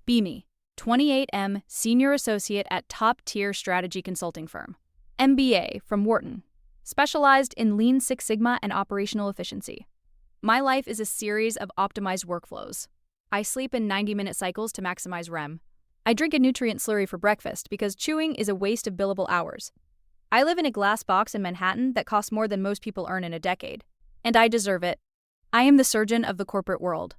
Me, 28M, Senior Associate at top-tier strategy consulting firm. MBA from Wharton, specialized in Lean Six Sigma and operational efficiency. My life is a series of optimized workflows. I sleep in 90-minute cycles to maximize REM. I drink a nutrient slurry for breakfast because chewing is a waste of billable hours. I live in a glass box in Manhattan that costs more than most people earn in a decade. And I deserve it. I am the surgeon of the corporate world.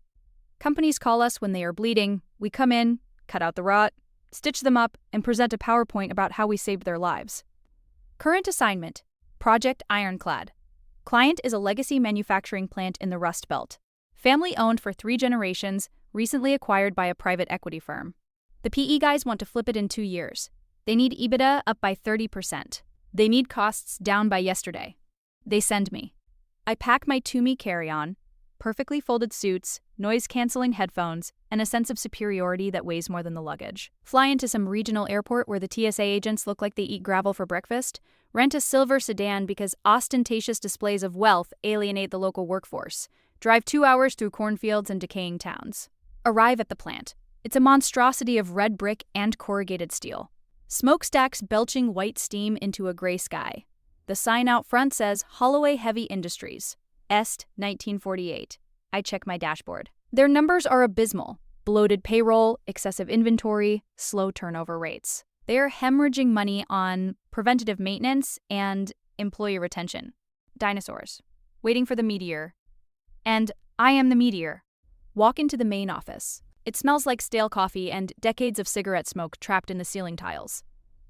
Companies call us when they are bleeding. We come in, cut out the rot, stitch them up, and present a PowerPoint about how we saved their lives. Current assignment, Project Ironclad. Client is a legacy manufacturing plant in the Rust Belt. Family owned for 3 generations, recently acquired by a private equity firm. The PE guys want to flip it in 2 years. They need EBITDA up by 30%. They need costs down by yesterday. They send me. I pack my Toomey carry-on, perfectly folded suits, noise-canceling headphones, and a sense of superiority that weighs more than the luggage. Fly into some regional airport where the TSA agents look like they eat gravel for breakfast. Rent a silver sedan because ostentatious displays of wealth alienate the local workforce. Drive 2 hours through cornfields and decaying towns. Arrive at the plant. It's a monstrosity of red brick and corrugated steel. Smokestacks belching white steam into a gray sky. The sign out front says Holloway Heavy Industries, Est 1948. I check my dashboard. Their numbers are abysmal. Bloated payroll, excessive inventory, slow turnover rates. They are hemorrhaging money on preventative maintenance and employee retention. Dinosaurs. Waiting for the meteor. And I am the meteor. Walk into the main office. It smells like stale coffee and decades of cigarette smoke trapped in the ceiling tiles.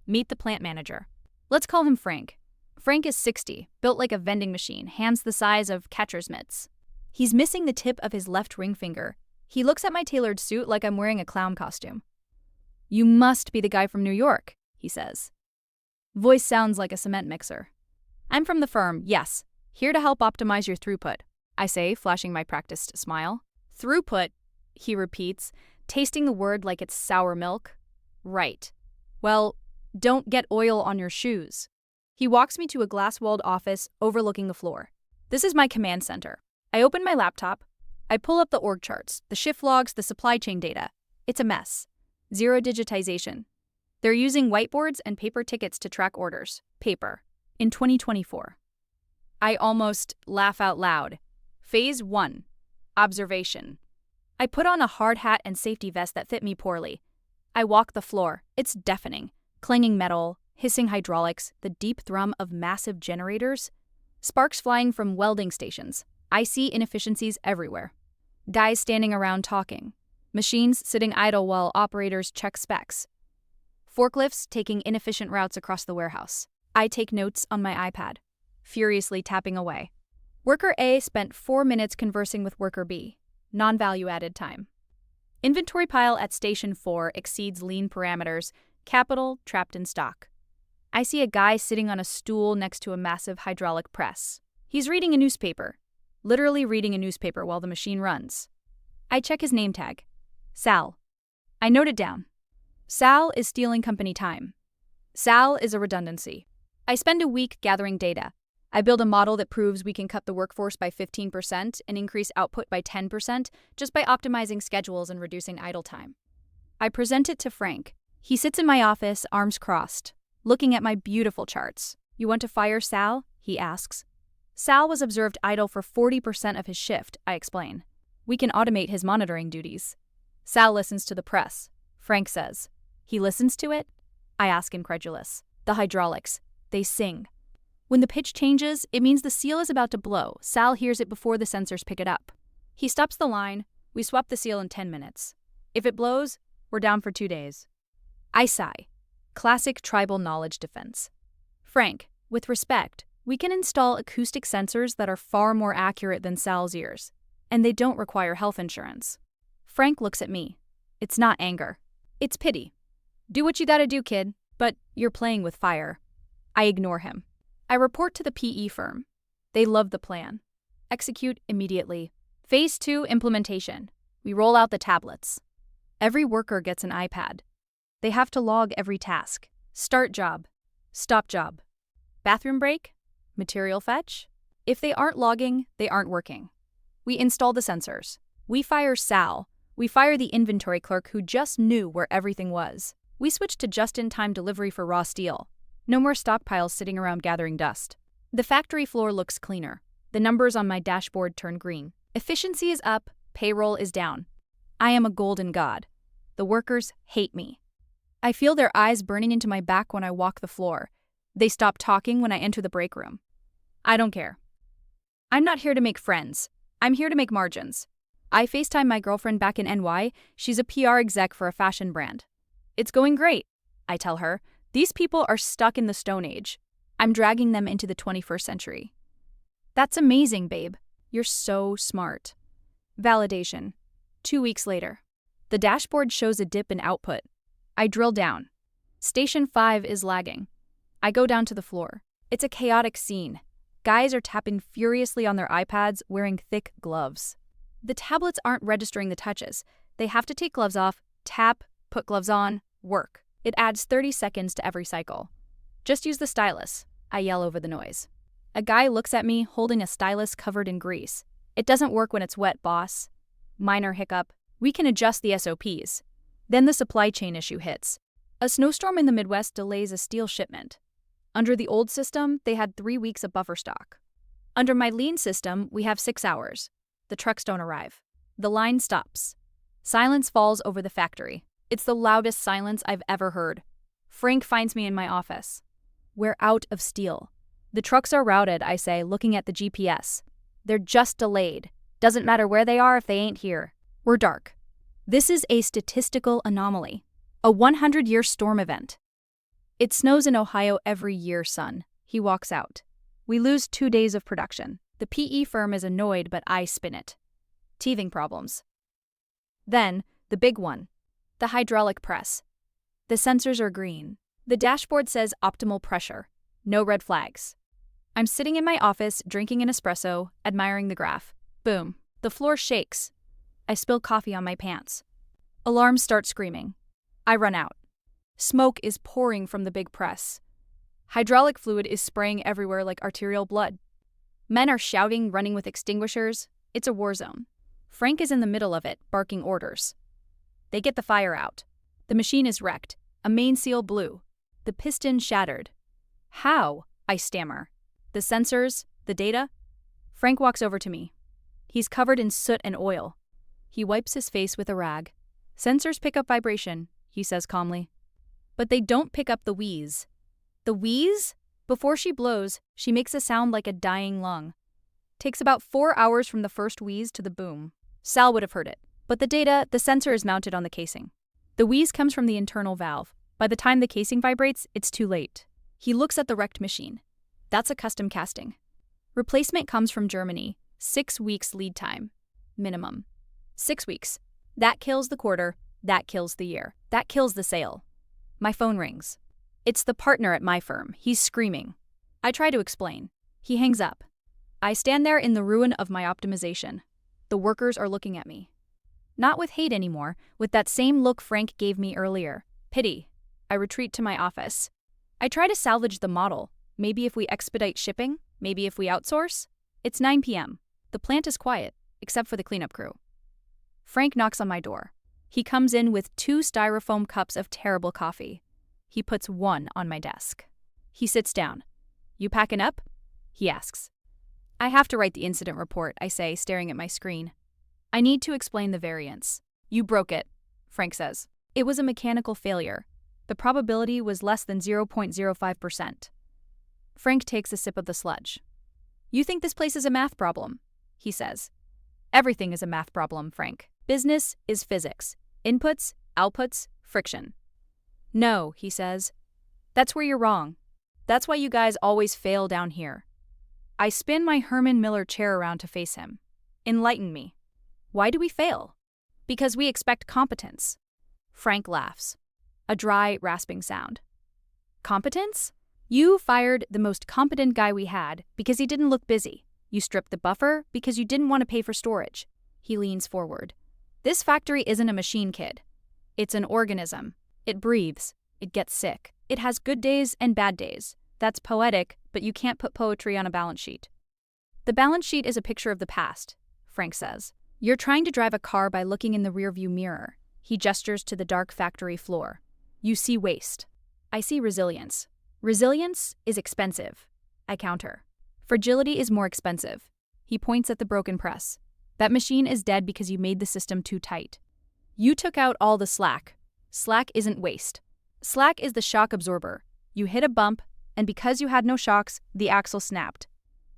Meet the plant manager. Let's call him Frank. Frank is 60, built like a vending machine, hands the size of catcher's mitts. He's missing the tip of his left ring finger. He looks at my tailored suit like I'm wearing a clown costume. "You must be the guy from New York," he says. Voice sounds like a cement mixer. "I'm from the firm, yes. Here to help optimize your throughput," I say, flashing my practiced smile. "Throughput," he repeats, tasting the word like it's sour milk. "Right. Well, don't get oil on your shoes." He walks me to a glass-walled office overlooking the floor. This is my command center. I open my laptop. I pull up the org charts, the shift logs, the supply chain data. It's a mess. Zero digitization. They're using whiteboards and paper tickets to track orders. Paper. In 2024. I almost laugh out loud. Phase 1. Observation. I put on a hard hat and safety vest that fit me poorly. I walk the floor. It's deafening. Clanging metal, hissing hydraulics, the deep thrum of massive generators. Sparks flying from welding stations. I see inefficiencies everywhere. Guys standing around talking. Machines sitting idle while operators check specs. Forklifts taking inefficient routes across the warehouse. I take notes on my iPad, furiously tapping away. Worker A spent 4 minutes conversing with Worker B. Non-value-added time. Inventory pile at Station 4 exceeds lean parameters. Capital trapped in stock. I see a guy sitting on a stool next to a massive hydraulic press. He's reading a newspaper. Literally reading a newspaper while the machine runs. I check his name tag. Sal. I note it down. Sal is stealing company time. Sal is a redundancy. I spend a week gathering data. I build a model that proves we can cut the workforce by 15% and increase output by 10% just by optimizing schedules and reducing idle time. I present it to Frank. He sits in my office, arms crossed, looking at my beautiful charts. "You want to fire Sal?" he asks. Sal was observed idle for 40% of his shift, I explain. "We can automate his monitoring duties." Sal listens to the press. Frank says. "He listens to it?" I ask incredulous. "The hydraulics. They sing. When the pitch changes, it means the seal is about to blow. Sal hears it before the sensors pick it up. He stops the line. We swap the seal in 10 minutes. If it blows, we're down for 2 days. I sigh. Classic tribal knowledge defense. "Frank, with respect, we can install acoustic sensors that are far more accurate than Sal's ears, and they don't require health insurance." Frank looks at me. It's not anger. It's pity. "Do what you gotta do, kid, but you're playing with fire." I ignore him. I report to the PE firm. They love the plan. Execute immediately. Phase 2 implementation. We roll out the tablets. Every worker gets an iPad. They have to log every task. Start job. Stop job. Bathroom break? Material fetch? If they aren't logging, they aren't working. We install the sensors. We fire Sal, We fire the inventory clerk who just knew where everything was. We switch to just-in-time delivery for raw steel. No more stockpiles sitting around gathering dust. The factory floor looks cleaner. The numbers on my dashboard turn green. Efficiency is up, payroll is down. I am a golden god. The workers hate me. I feel their eyes burning into my back when I walk the floor. They stop talking when I enter the break room. I don't care. I'm not here to make friends. I'm here to make margins. I FaceTime my girlfriend back in NY. She's a PR exec for a fashion brand. It's going great, I tell her. These people are stuck in the Stone Age. I'm dragging them into the 21st century. That's amazing, babe. You're so smart. Validation. 2 weeks later. The dashboard shows a dip in output. I drill down. Station 5 is lagging. I go down to the floor. It's a chaotic scene. Guys are tapping furiously on their iPads, wearing thick gloves. The tablets aren't registering the touches. They have to take gloves off, tap, put gloves on, work. It adds 30 seconds to every cycle. Just use the stylus, I yell over the noise. A guy looks at me holding a stylus covered in grease. It doesn't work when it's wet, boss. Minor hiccup. We can adjust the SOPs. Then the supply chain issue hits. A snowstorm in the Midwest delays a steel shipment. Under the old system, they had 3 weeks of buffer stock. Under my lean system, we have 6 hours. The trucks don't arrive. The line stops. Silence falls over the factory. It's the loudest silence I've ever heard. Frank finds me in my office. We're out of steel. The trucks are routed, I say, looking at the GPS. They're just delayed. Doesn't matter where they are if they ain't here. We're dark. This is a statistical anomaly. A 100-year storm event. It snows in Ohio every year, son. He walks out. We lose 2 days of production. The PE firm is annoyed, but I spin it. Teething problems. Then, the big one. The hydraulic press. The sensors are green. The dashboard says optimal pressure. No red flags. I'm sitting in my office, drinking an espresso, admiring the graph. Boom. The floor shakes. I spill coffee on my pants. Alarms start screaming. I run out. Smoke is pouring from the big press. Hydraulic fluid is spraying everywhere like arterial blood. Men are shouting, running with extinguishers. It's a war zone. Frank is in the middle of it, barking orders. They get the fire out. The machine is wrecked. A main seal blew. The piston shattered. How? I stammer. The sensors? The data? Frank walks over to me. He's covered in soot and oil. He wipes his face with a rag. Sensors pick up vibration, he says calmly. But they don't pick up the wheeze. The wheeze? Before she blows, she makes a sound like a dying lung. Takes about 4 hours from the first wheeze to the boom. Sal would have heard it. But the sensor is mounted on the casing. The wheeze comes from the internal valve. By the time the casing vibrates, it's too late. He looks at the wrecked machine. That's a custom casting. Replacement comes from Germany. 6 weeks lead time. Minimum. 6 weeks. That kills the quarter. That kills the year. That kills the sale. My phone rings. It's the partner at my firm. He's screaming. I try to explain. He hangs up. I stand there in the ruin of my optimization. The workers are looking at me. Not with hate anymore, with that same look Frank gave me earlier. Pity. I retreat to my office. I try to salvage the model. Maybe if we expedite shipping? Maybe if we outsource? It's 9 p.m. The plant is quiet, except for the cleanup crew. Frank knocks on my door. He comes in with 2 styrofoam cups of terrible coffee. He puts one on my desk. He sits down. You packing up? He asks. I have to write the incident report, I say, staring at my screen. I need to explain the variance. You broke it, Frank says. It was a mechanical failure. The probability was less than 0.05%. Frank takes a sip of the sludge. You think this place is a math problem, he says. Everything is a math problem, Frank. Business is physics. Inputs, outputs, friction. No, he says. That's where you're wrong. That's why you guys always fail down here. I spin my Herman Miller chair around to face him. Enlighten me. Why do we fail? Because we expect competence. Frank laughs. A dry, rasping sound. Competence? You fired the most competent guy we had because he didn't look busy. You stripped the buffer because you didn't want to pay for storage. He leans forward. This factory isn't a machine, kid. It's an organism. It breathes. It gets sick. It has good days and bad days. That's poetic, but you can't put poetry on a balance sheet. The balance sheet is a picture of the past, Frank says. You're trying to drive a car by looking in the rearview mirror. He gestures to the dark factory floor. You see waste. I see resilience. Resilience is expensive. I counter. Fragility is more expensive. He points at the broken press. That machine is dead because you made the system too tight. You took out all the slack. Slack isn't waste. Slack is the shock absorber. You hit a bump, and because you had no shocks, the axle snapped.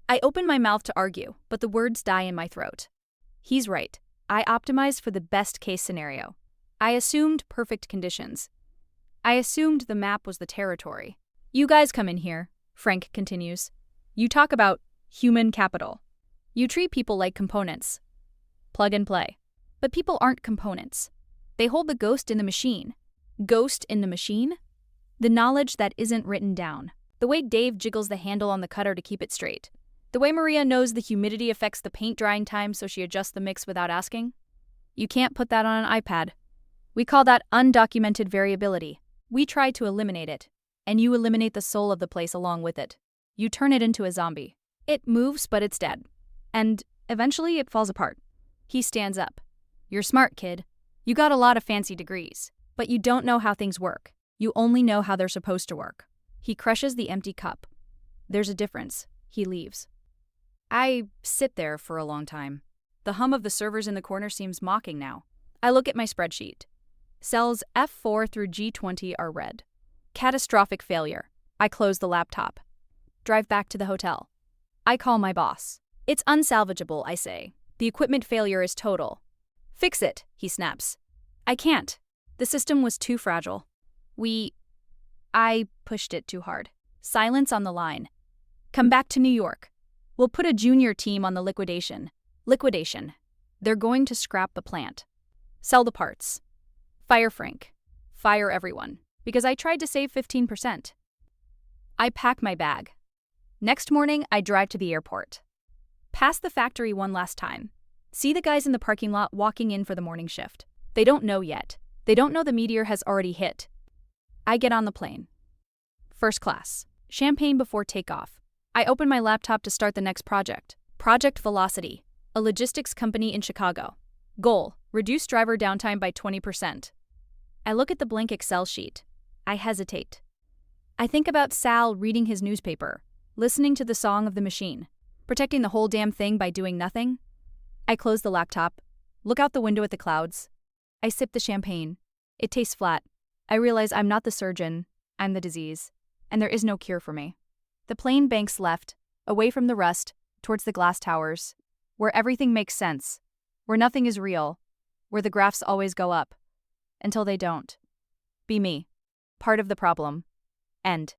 I open my mouth to argue, but the words die in my throat. He's right. I optimized for the best case scenario. I assumed perfect conditions. I assumed the map was the territory. You guys come in here, Frank continues. You talk about human capital. You treat people like components. Plug and play. But people aren't components. They hold the ghost in the machine. Ghost in the machine? The knowledge that isn't written down. The way Dave jiggles the handle on the cutter to keep it straight. The way Maria knows the humidity affects the paint drying time so she adjusts the mix without asking. You can't put that on an iPad. We call that undocumented variability. We try to eliminate it, and you eliminate the soul of the place along with it. You turn it into a zombie. It moves, but it's dead. And eventually it falls apart. He stands up. You're smart, kid. You got a lot of fancy degrees, but you don't know how things work. You only know how they're supposed to work. He crushes the empty cup. There's a difference. He leaves. I sit there for a long time. The hum of the servers in the corner seems mocking now. I look at my spreadsheet. Cells F4 through G20 are red. Catastrophic failure. I close the laptop. Drive back to the hotel. I call my boss. It's unsalvageable, I say. The equipment failure is total. Fix it, he snaps. I can't. The system was too fragile. I pushed it too hard. Silence on the line. Come back to New York. We'll put a junior team on the liquidation. Liquidation. They're going to scrap the plant. Sell the parts. Fire Frank. Fire everyone. Because I tried to save 15%. I pack my bag. Next morning, I drive to the airport. Pass the factory one last time. See the guys in the parking lot walking in for the morning shift. They don't know yet. They don't know the meteor has already hit. I get on the plane. First class. Champagne before takeoff. I open my laptop to start the next project. Project Velocity, a logistics company in Chicago. Goal, reduce driver downtime by 20%. I look at the blank Excel sheet. I hesitate. I think about Sal reading his newspaper, listening to the song of the machine, protecting the whole damn thing by doing nothing. I close the laptop, look out the window at the clouds. I sip the champagne. It tastes flat. I realize I'm not the surgeon, I'm the disease, and there is no cure for me. The plane banks left, away from the rust, towards the glass towers, where everything makes sense, where nothing is real, where the graphs always go up, until they don't. Be me. Part of the problem. End.